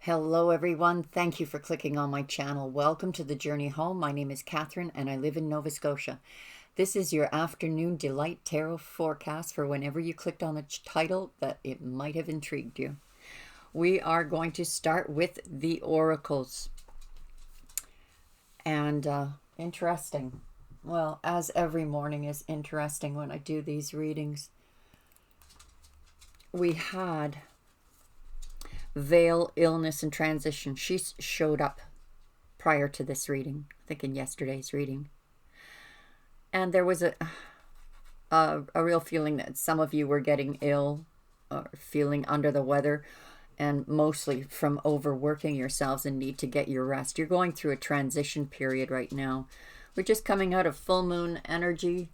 Hello everyone, thank you for clicking on my channel. Welcome to the journey home. My name is Catherine and I live in Nova Scotia. This is your afternoon delight tarot forecast for whenever you clicked on the title that it might have intrigued you. We are going to start with the oracles. And interesting. Well, as every morning is interesting when I do these readings. We had Veil, illness, and transition. She showed up prior to this reading, I think in yesterday's reading. And there was a real feeling that some of you were getting ill or feeling under the weather, and mostly from overworking yourselves and need to get your rest. You're going through a transition period right now. We're just coming out of full moon energy.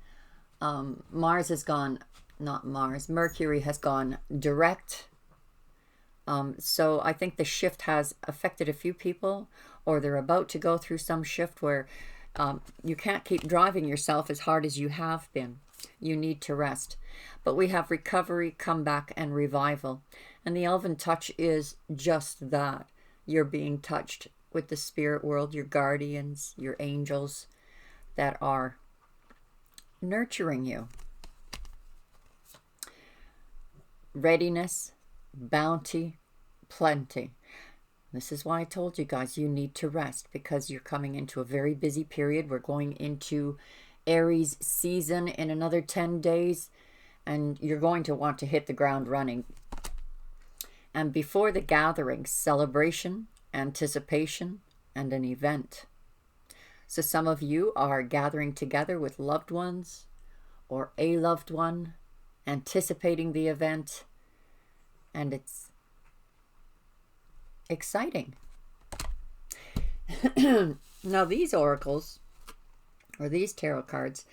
Mars has gone, not Mars, Mercury has gone direct. So I think the shift has affected a few people, or they're about to go through some shift where you can't keep driving yourself as hard as you have been. You need to rest. But we have recovery, comeback, and revival. And the elven touch is just that. You're being touched with the spirit world, your guardians, your angels that are nurturing you. Readiness, bounty, plenty. This is why I told you guys you need to rest, because you're coming into a very busy period. We're going into Aries season in another 10 days, and you're going to want to hit the ground running. And before the gathering, celebration, anticipation, and an event. So some of you are gathering together with loved ones or a loved one, anticipating the event, and it's exciting. Now these oracles, or these tarot cards,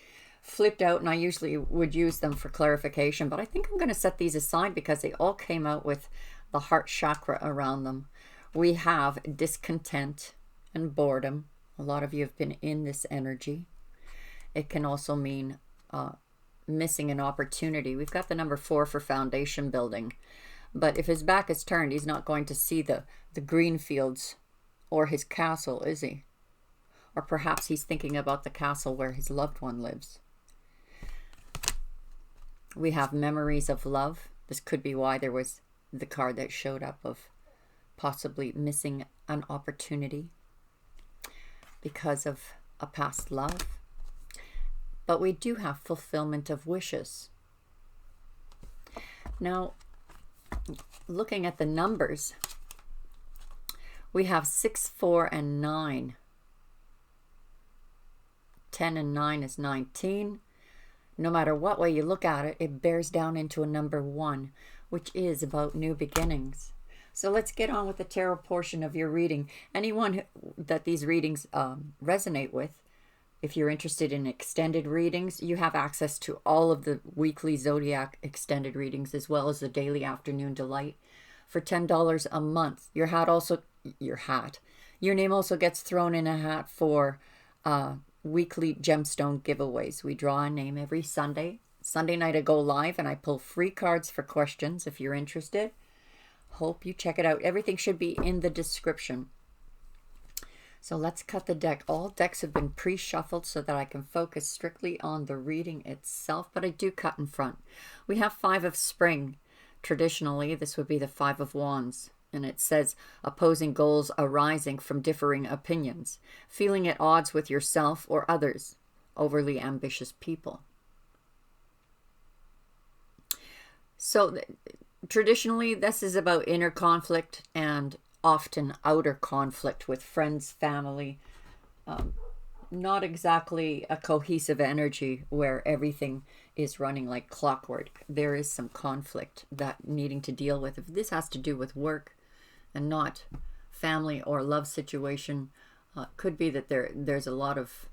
flipped out, and I usually would use them for clarification, but I think I'm going to set these aside because they all came out with the heart chakra around them. We have discontent and boredom. A lot of you have been in this energy. It can also mean missing an opportunity. We've got the number 4 for foundation building. But if his back is turned, he's not going to see the green fields or his castle, is he? Or perhaps he's thinking about the castle where his loved one lives. We have memories of love. This could be why there was the card that showed up of possibly missing an opportunity because of a past love. But we do have fulfillment of wishes. Now, looking at the numbers, we have 6, 4, and 9. 10 and 9 is 19. No matter what way you look at it, it bears down into a number 1, which is about new beginnings. So let's get on with the tarot portion of your reading. Anyone that these readings resonate with, if you're interested in extended readings, you have access to all of the weekly Zodiac extended readings as well as the daily afternoon delight for $10 a month. Your name also gets thrown in a hat for weekly Gemstone Giveaways. We draw a name every Sunday. Sunday night I go live and I pull free cards for questions if you're interested. Hope you check it out. Everything should be in the description. So let's cut the deck. All decks have been pre-shuffled so that I can focus strictly on the reading itself, but I do cut in front. We have 5 of spring. Traditionally, this would be the 5 of wands. And it says, opposing goals arising from differing opinions. Feeling at odds with yourself or others. Overly ambitious people. So traditionally, this is about inner conflict and often outer conflict with friends, family. Not exactly a cohesive energy where everything is running like clockwork. There is some conflict that needing to deal with. If this has to do with work and not family or love situation, could be that there's a lot of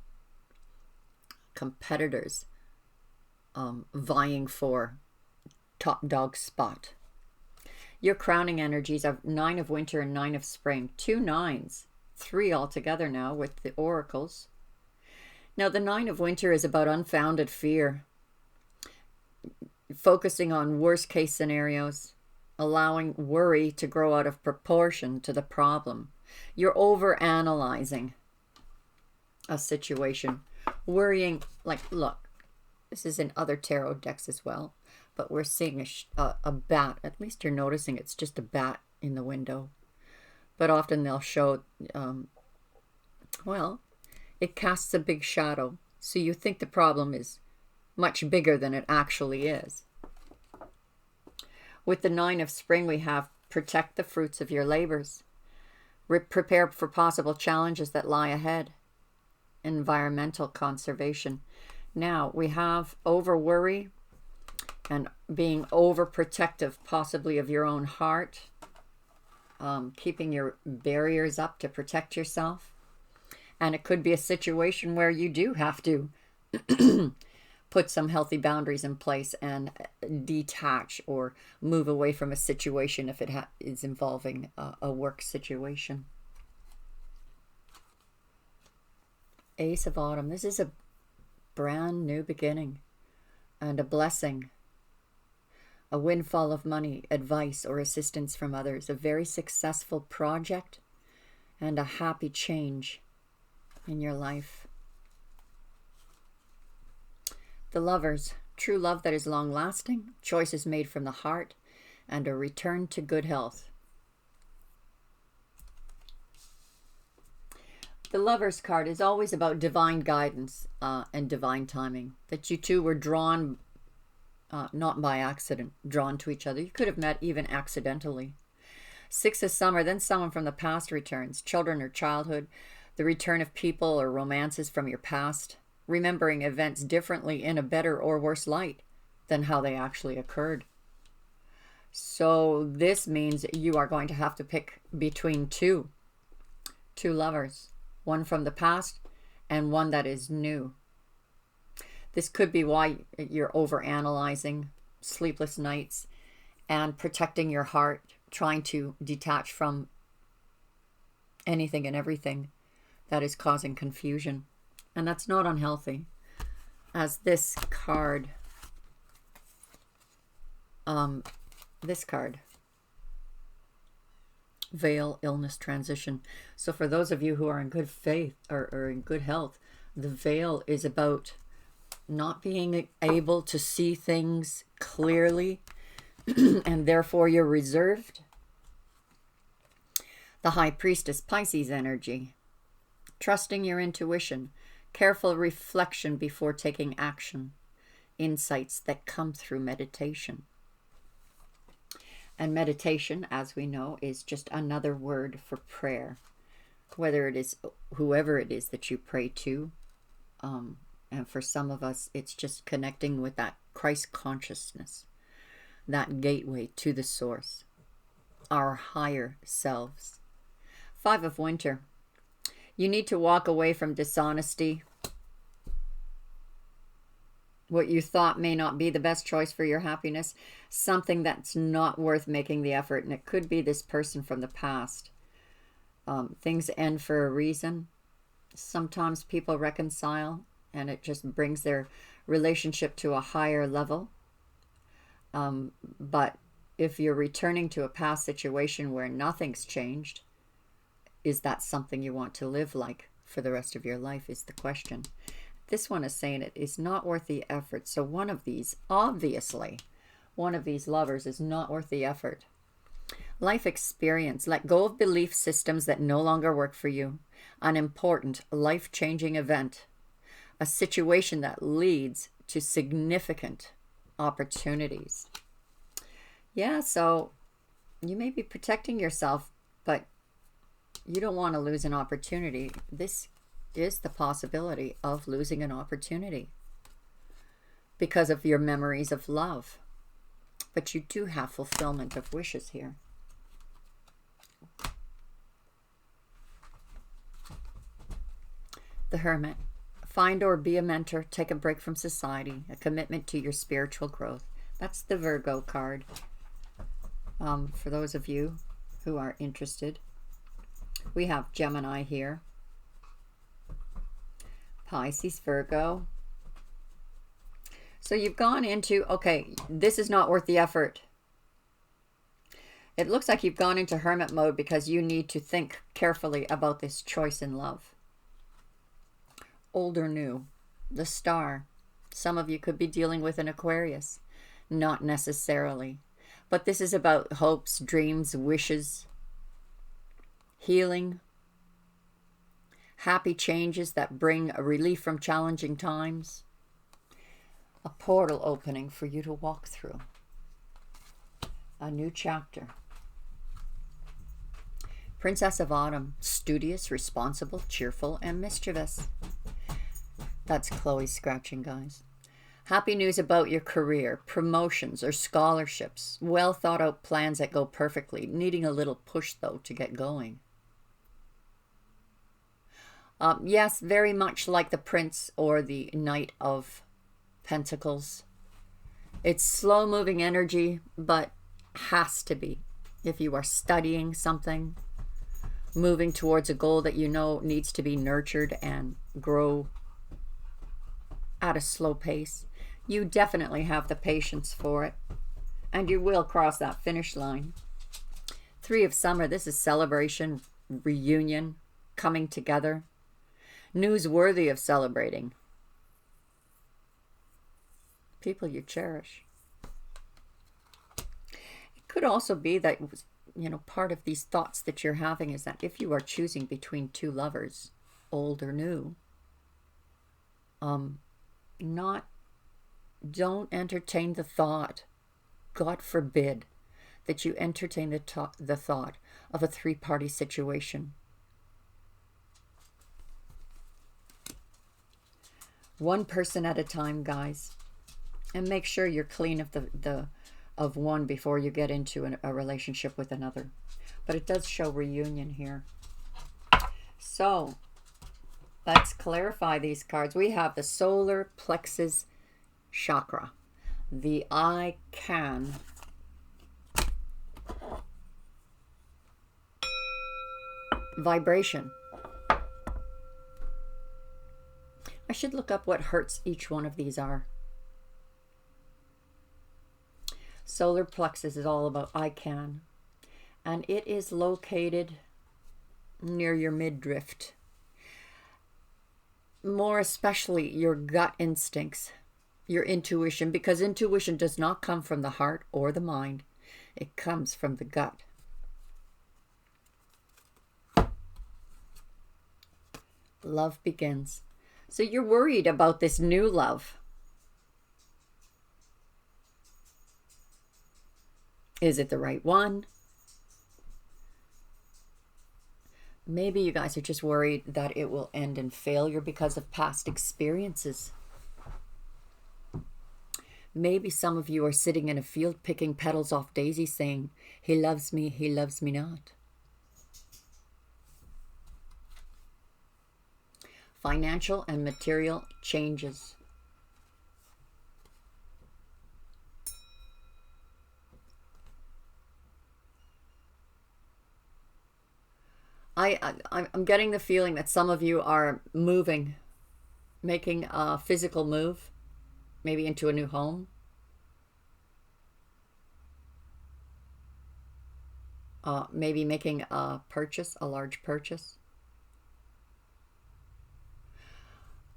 competitors vying for top dog spot. Your crowning energies are 9 of winter and 9 of spring. 2 9s. 3 altogether now with the oracles. Now the 9 of winter is about unfounded fear. Focusing on worst case scenarios. allowing worry to grow out of proportion to the problem. You're over-analyzing a situation. Worrying, like, look, this is in other tarot decks as well, but we're seeing a bat. At least you're noticing it's just a bat in the window. But often they'll show, well, it casts a big shadow. So you think the problem is much bigger than it actually is. With the 9 of Spring, we have protect the fruits of your labors. Prepare for possible challenges that lie ahead. Environmental conservation. Now, we have over worry and being overprotective, possibly of your own heart. Keeping your barriers up to protect yourself. And it could be a situation where you do have to put some healthy boundaries in place and detach or move away from a situation if it is involving a work situation. Ace of Autumn. This is a brand new beginning and a blessing. A windfall of money, advice, or assistance from others. A very successful project and a happy change in your life. The Lovers. True love that is long-lasting. Choices made from the heart. And a return to good health. The Lovers card is always about divine guidance and divine timing. That you two were drawn, not by accident, drawn to each other. You could have met even accidentally. 6 of Summer, then someone from the past returns. Children or childhood. The return of people or romances from your past. Remembering events differently in a better or worse light than how they actually occurred. So this means you are going to have to pick between two lovers. One from the past and one that is new. This could be why you're over-analyzing, sleepless nights, and protecting your heart, trying to detach from anything and everything that is causing confusion. And that's not unhealthy. As this card, Veil, illness, transition. So for those of you who are in good faith or in good health, the veil is about not being able to see things clearly and therefore you're reserved. The High Priestess, Pisces energy. Trusting your intuition. Careful reflection before taking action. Insights that come through meditation. And meditation, as we know, is just another word for prayer. Whether it is whoever it is that you pray to. And for some of us, it's just connecting with that Christ consciousness. That gateway to the source. Our higher selves. 5 of Winter. You need to walk away from dishonesty. What you thought may not be the best choice for your happiness. Something that's not worth making the effort. And it could be this person from the past. Things end for a reason. Sometimes people reconcile. And it just brings their relationship to a higher level. But if you're returning to a past situation where nothing's changed, is that something you want to live like for the rest of your life is the question. This one is saying it is not worth the effort. So one of these, obviously, one of these lovers is not worth the effort. Life experience. Let go of belief systems that no longer work for you. An important, life-changing event. A situation that leads to significant opportunities. Yeah, so you may be protecting yourself, but you don't want to lose an opportunity. This is the possibility of losing an opportunity because of your memories of love. But you do have fulfillment of wishes here. The Hermit. Find or be a mentor. Take a break from society. A commitment to your spiritual growth. That's the Virgo card. For those of you who are interested. We have Gemini here. Pisces, Virgo. So you've gone into, okay, this is not worth the effort. It looks like you've gone into hermit mode because you need to think carefully about this choice in love. Old or new. The Star. Some of you could be dealing with an Aquarius. Not necessarily. But this is about hopes, dreams, wishes, healing, happy changes that bring a relief from challenging times. A portal opening for you to walk through. A new chapter. Princess of Autumn. Studious, responsible, cheerful, and mischievous. That's Chloe scratching, guys. Happy news about your career, promotions or scholarships. Well thought out plans that go perfectly. Needing a little push, though, to get going. Yes, very much like the Prince or the Knight of Pentacles. It's slow-moving energy, but has to be. If you are studying something, moving towards a goal that you know needs to be nurtured and grow at a slow pace, you definitely have the patience for it, and you will cross that finish line. Three of Summer. This is celebration, reunion, coming together, news worthy of celebrating, people you cherish. It could also be that, you know, part of these thoughts that you're having is that if you are choosing between two lovers, old or new, don't entertain the thought, God forbid, that you entertain the thought of a three-party situation. One person at a time, guys, and make sure you're clean of one before you get into a relationship with another. But it does show reunion here. So let's clarify these cards. We have the solar plexus chakra, the I can, vibration. I should look up what hertz each one of these are. Solar plexus is all about I can, and it is located near your midriff. More especially your gut instincts, your intuition, because intuition does not come from the heart or the mind. It comes from the gut. Love begins. So you're worried about this new love. Is it the right one? Maybe you guys are just worried that it will end in failure because of past experiences. Maybe some of you are sitting in a field picking petals off daisies saying, he loves me not. Financial and material changes. I'm getting the feeling that some of you are moving, making a physical move, maybe into a new home. Maybe making a purchase, a large purchase.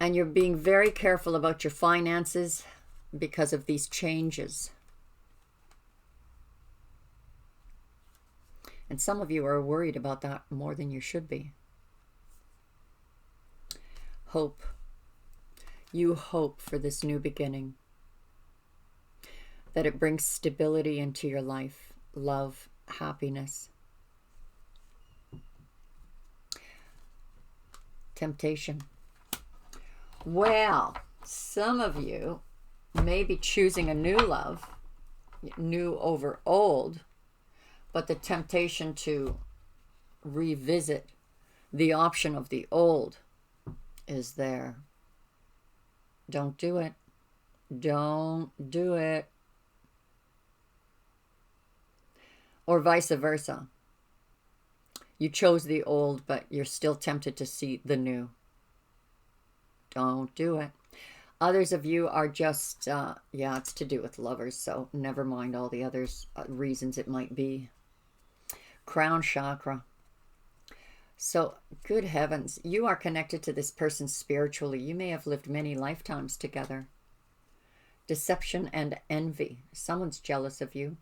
And you're being very careful about your finances because of these changes. And some of you are worried about that more than you should be. Hope. You hope for this new beginning, that it brings stability into your life, love, happiness. Temptation. Well, some of you may be choosing a new love, new over old, but the temptation to revisit the option of the old is there. Don't do it. Don't do it. Or vice versa. You chose the old, but you're still tempted to see the new. Don't do it. Others of you are just, yeah, it's to do with lovers, so never mind all the others reasons it might be. Crown chakra. So, good heavens, you are connected to this person spiritually. You may have lived many lifetimes together. Deception and envy. Someone's jealous of you.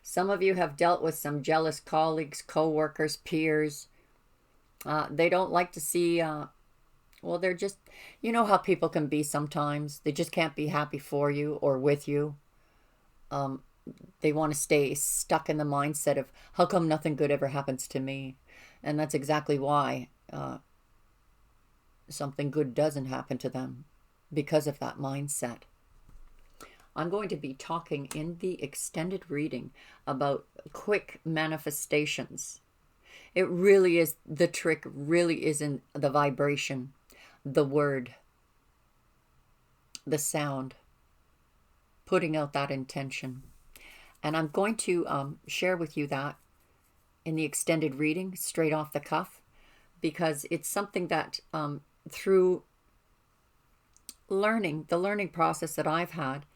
Some of you have dealt with some jealous colleagues, co-workers, peers. They don't like to see, well, they're just, you know how people can be sometimes. They just can't be happy for you or with you. They want to stay stuck in the mindset of, how come nothing good ever happens to me? And that's exactly why something good doesn't happen to them, because of that mindset. I'm going to be talking in the extended reading about quick manifestations. It really is, the trick really is in the vibration, the word, the sound, putting out that intention. And I'm going to share with you that in the extended reading, straight off the cuff, because it's something that through learning, the learning process that I've had,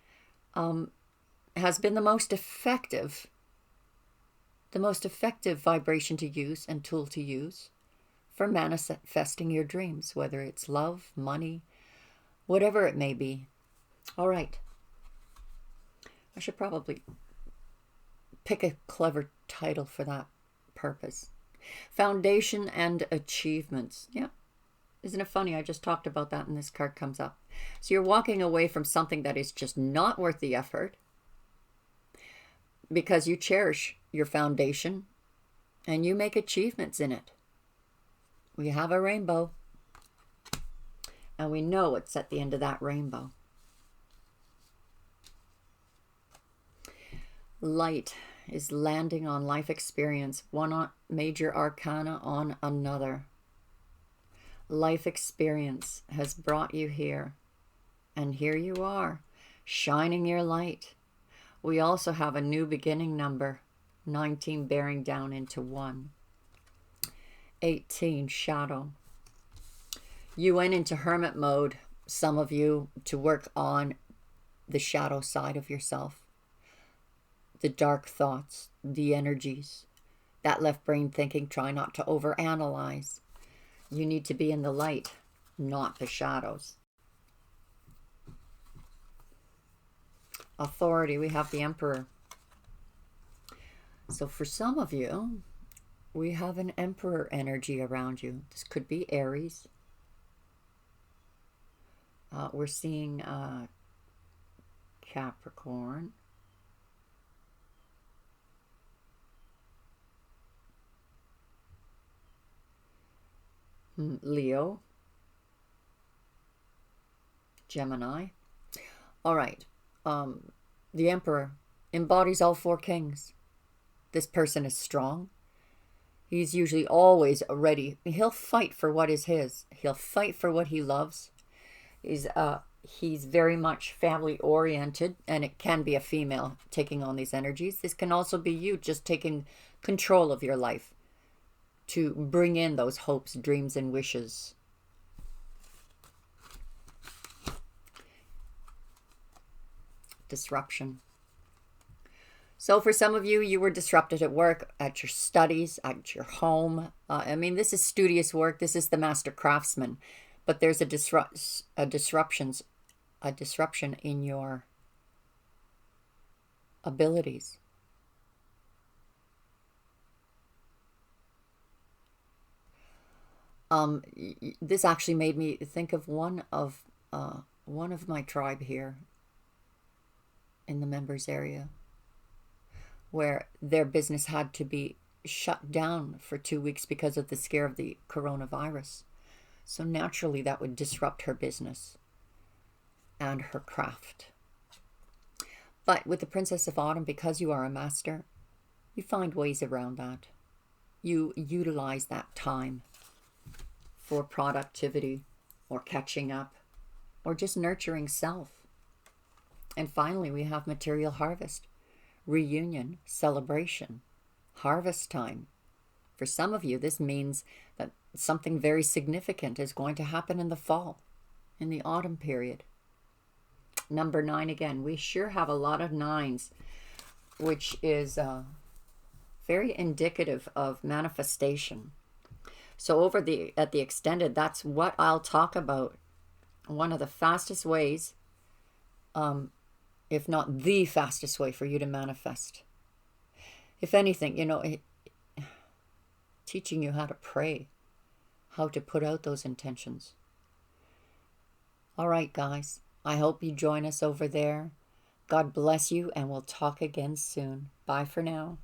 has been the most effective vibration to use and tool to use for manifesting your dreams, whether it's love, money, whatever it may be. All right. I should probably pick a clever title for that purpose. Foundation and achievements. Yeah. Isn't it funny? I just talked about that and this card comes up. So you're walking away from something that is just not worth the effort because you cherish your foundation and you make achievements in it. We have a rainbow and we know what's at the end of that rainbow. Light is landing on life experience, one major arcana on another. Life experience has brought you here, and here you are, shining your light. We also have a new beginning number, 19 bearing down into 1. 18, shadow. You went into hermit mode, some of you, to work on the shadow side of yourself. The dark thoughts, the energies, that left brain thinking, try not to overanalyze. You need to be in the light, not the shadows. Authority, we have the Emperor. So for some of you, we have an Emperor energy around you. This could be Aries. We're seeing Capricorn. Leo, Gemini. All right. The Emperor embodies all 4 kings. This person is strong. He's usually always ready. He'll fight for what is his. He'll fight for what he loves. He's very much family oriented, and it can be a female taking on these energies. This can also be you just taking control of your life to bring in those hopes, dreams, and wishes. Disruption. So for some of you, you were disrupted at work, at your studies, at your home. I mean, this is studious work. This is the master craftsman. But there's a disruption in your abilities. This actually made me think of one of my tribe here in the members area, where their business had to be shut down for 2 weeks because of the scare of the coronavirus. So naturally that would disrupt her business and her craft. But with the Princess of Autumn, because you are a master, you find ways around that. You utilize that time for productivity or catching up or just nurturing self. And finally, we have material harvest, reunion, celebration, harvest time. For some of you, this means that something very significant is going to happen in the fall, in the autumn period. Number 9 again. We sure have a lot of 9s, which is very indicative of manifestation. So over at the extended, that's what I'll talk about. One of the fastest ways, if not the fastest way for you to manifest. If anything, teaching you how to pray, how to put out those intentions. All right, guys. I hope you join us over there. God bless you, and we'll talk again soon. Bye for now.